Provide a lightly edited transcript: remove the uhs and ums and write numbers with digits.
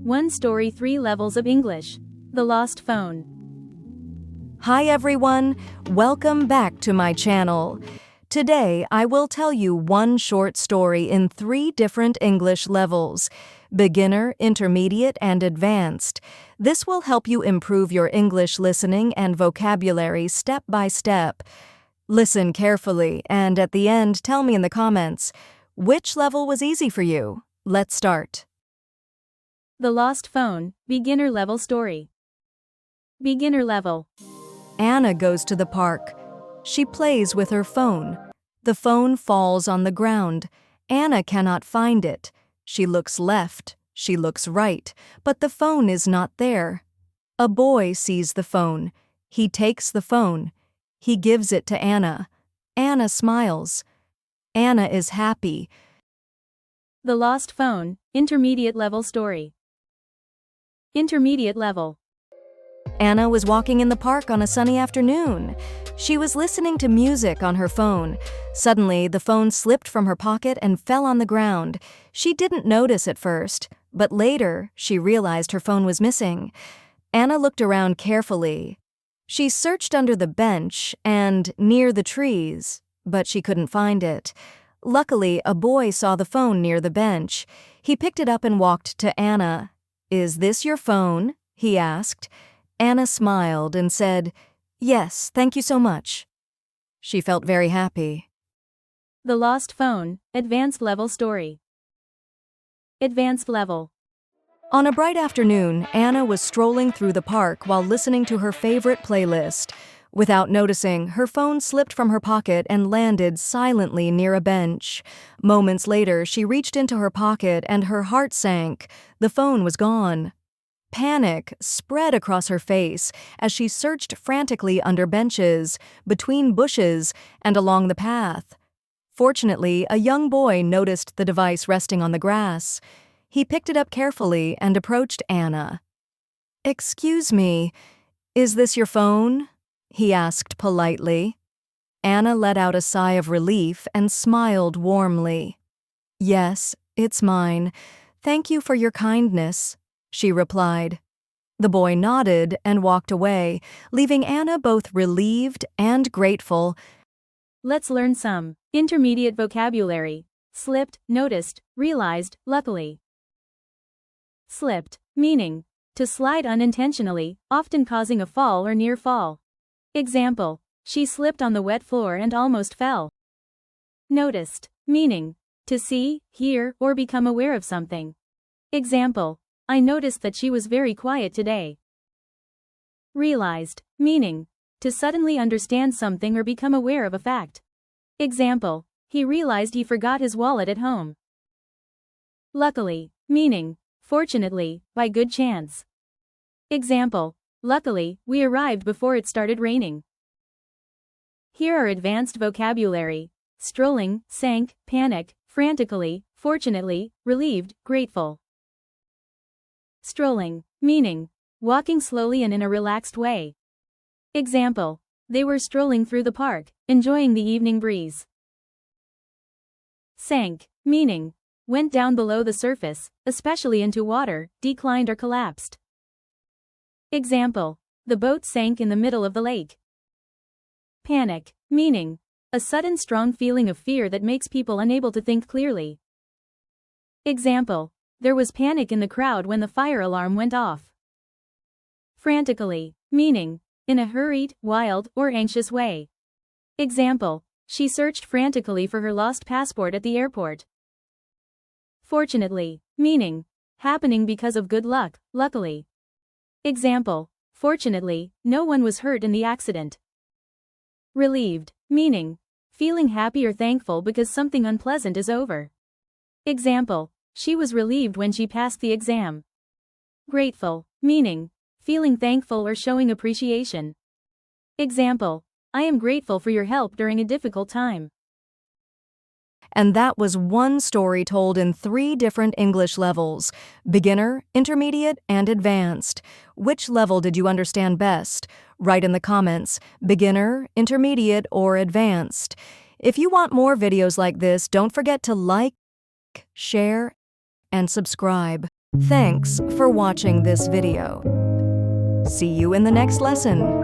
One story, 3 levels of English. The Lost Phone. Hi everyone, welcome back to my channel. Today I will tell you one short story in 3 different English levels: beginner, intermediate, and advanced. This will help you improve your English listening and vocabulary step by step. Listen carefully and at the end tell me in the comments, which level was easy for you? Let's start. The Lost Phone, beginner level story. Beginner level. Anna goes to the park. She plays with her phone. The phone falls on the ground. Anna cannot find it. She looks left, she looks right, but the phone is not there. A boy sees the phone. He takes the phone. He gives it to Anna. Anna smiles. Anna is happy. The Lost Phone, intermediate level story. Intermediate level. Anna was walking in the park on a sunny afternoon. She was listening to music on her phone. Suddenly, the phone slipped from her pocket and fell on the ground. She didn't notice at first, but later she realized her phone was missing. Anna looked around carefully. She searched under the bench and near the trees, but she couldn't find it. Luckily, a boy saw the phone near the bench. He picked it up and walked to Anna. "Is this your phone?" he asked. Anna smiled and said, "Yes, thank you so much." She felt very happy. The Lost Phone, advanced level story. Advanced level. On a bright afternoon, Anna was strolling through the park while listening to her favorite playlist. Without noticing, her phone slipped from her pocket and landed silently near a bench. Moments later, she reached into her pocket and her heart sank. The phone was gone. Panic spread across her face as she searched frantically under benches, between bushes, and along the path. Fortunately, a young boy noticed the device resting on the grass. He picked it up carefully and approached Anna. "Excuse me, is this your phone?" he asked politely. Anna let out a sigh of relief and smiled warmly. "Yes, it's mine. Thank you for your kindness," she replied. The boy nodded and walked away, leaving Anna both relieved and grateful. Let's learn some intermediate vocabulary. Slipped, noticed, realized, luckily. Slipped, meaning to slide unintentionally, often causing a fall or near fall. Example, she slipped on the wet floor and almost fell. Noticed, meaning to see, hear, or become aware of something. Example, I noticed that she was very quiet today. Realized, meaning to suddenly understand something or become aware of a fact. Example, he realized he forgot his wallet at home. Luckily, meaning fortunately, by good chance. Example, luckily, we arrived before it started raining. Here are advanced vocabulary: strolling, sank, panic, frantically, fortunately, relieved, grateful. Strolling, meaning walking slowly and in a relaxed way. Example, they were strolling through the park, enjoying the evening breeze. Sank, meaning went down below the surface, especially into water, declined or collapsed. Example, the boat sank in the middle of the lake. Panic, meaning a sudden strong feeling of fear that makes people unable to think clearly. Example, there was panic in the crowd when the fire alarm went off. Frantically, meaning in a hurried, wild, or anxious way. Example, she searched frantically for her lost passport at the airport. Fortunately, meaning happening because of good luck, luckily. Example, fortunately, no one was hurt in the accident. Relieved, meaning feeling happy or thankful because something unpleasant is over. Example, she was relieved when she passed the exam. Grateful, meaning feeling thankful or showing appreciation. Example, I am grateful for your help during a difficult time. And that was one story told in 3 different English levels: beginner, intermediate, and advanced. Which level did you understand best? Write in the comments, beginner, intermediate, or advanced. If you want more videos like this, don't forget to like, share, and subscribe. Thanks for watching this video. See you in the next lesson.